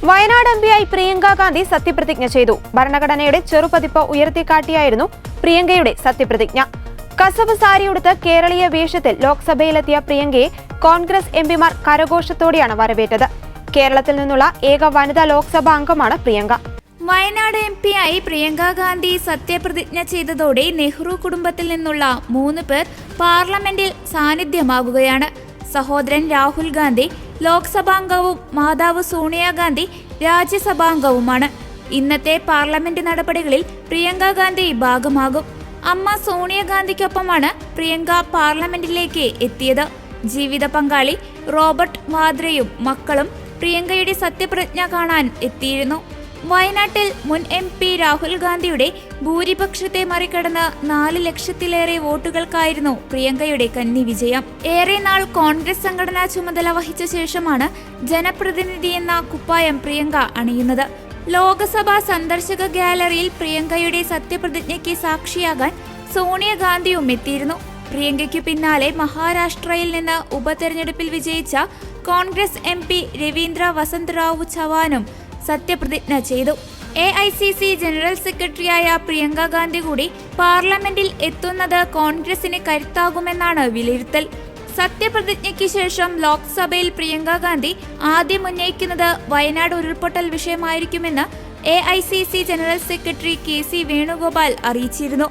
വയനാട് എംപിയായി പ്രിയങ്ക ഗാന്ധി സത്യപ്രതിജ്ഞ ചെയ്തു. ഭരണഘടനയുടെ ചെറുപതിപ്പ് ഉയർത്തിക്കാട്ടിയായിരുന്നു പ്രിയങ്കയുടെ സത്യപ്രതിജ്ഞ. കസവ് സാരിയുടുത്ത് കേരളീയ വേഷത്തിൽ ലോക്സഭയിലെത്തിയ പ്രിയങ്കയെ കോൺഗ്രസ് എംപിമാർ കരഘോഷത്തോടെയാണ് വരവേറ്റത്. കേരളത്തിൽ നിന്നുള്ള ഏക വനിതാ ലോക്സഭാ അംഗമാണ് പ്രിയങ്ക. വയനാട് എംപിയായി പ്രിയങ്ക ഗാന്ധി സത്യപ്രതിജ്ഞ ചെയ്തതോടെ നെഹ്റു കുടുംബത്തിൽ നിന്നുള്ള 3 പേർ പാർലമെന്റിൽ സാന്നിധ്യമാകുകയാണ്. സഹോദരൻ രാഹുൽ ഗാന്ധി ലോക്സഭാംഗവും മാതാവ് സോണിയാഗാന്ധി രാജ്യസഭാംഗവുമാണ്. ഇന്നത്തെ പാർലമെന്റ് നടപടികളിൽ പ്രിയങ്ക ഗാന്ധി ഭാഗമാകും. അമ്മ സോണിയാഗാന്ധിക്കൊപ്പമാണ് പ്രിയങ്ക പാർലമെന്റിലേക്ക് എത്തിയത്. ജീവിത പങ്കാളി റോബർട്ട് വാദ്രയും മക്കളും പ്രിയങ്കയുടെ സത്യപ്രതിജ്ഞ കാണാൻ എത്തിയിരുന്നു. വയനാട്ടിൽ മുൻ MP രാഹുൽ ഗാന്ധിയുടെ ഭൂരിപക്ഷത്തെ മറികടന്ന് 4 ലക്ഷത്തിലേറെ വോട്ടുകൾക്കായിരുന്നു പ്രിയങ്കയുടെ കന്നി വിജയം. ഏറെ നാൾ കോൺഗ്രസ് സംഘടനാ ചുമതല വഹിച്ച ശേഷമാണ് ജനപ്രതിനിധി എന്ന കുപ്പായം പ്രിയങ്ക അണിയുന്നത്. ലോക്സഭാ സന്ദർശക ഗാലറിയിൽ പ്രിയങ്കയുടെ സത്യപ്രതിജ്ഞയ്ക്ക് സാക്ഷിയാകാൻ സോണിയാഗാന്ധിയും എത്തിയിരുന്നു. പ്രിയങ്കയ്ക്കു പിന്നാലെ മഹാരാഷ്ട്രയിൽ നിന്ന് ഉപതെരഞ്ഞെടുപ്പിൽ വിജയിച്ച കോൺഗ്രസ് MP രവീന്ദ്ര വസന്ത് റാവു ചവാനും സത്യപ്രതിജ്ഞ ചെയ്തു. AICC ജനറൽ സെക്രട്ടറിയായ പ്രിയങ്ക ഗാന്ധി കൂടി പാർലമെന്റിൽ എത്തുന്നത് കോൺഗ്രസിന് കരുത്താകുമെന്നാണ് വിലയിരുത്തൽ. സത്യപ്രതിജ്ഞയ്ക്ക് ശേഷം ലോക്സഭയിൽ പ്രിയങ്ക ഗാന്ധി ആദ്യം ഉന്നയിക്കുന്നത് വയനാട് ഉരുൾപൊട്ടൽ വിഷയമായിരിക്കുമെന്ന് AICC general secretary KC Venugopal അറിയിച്ചിരുന്നു.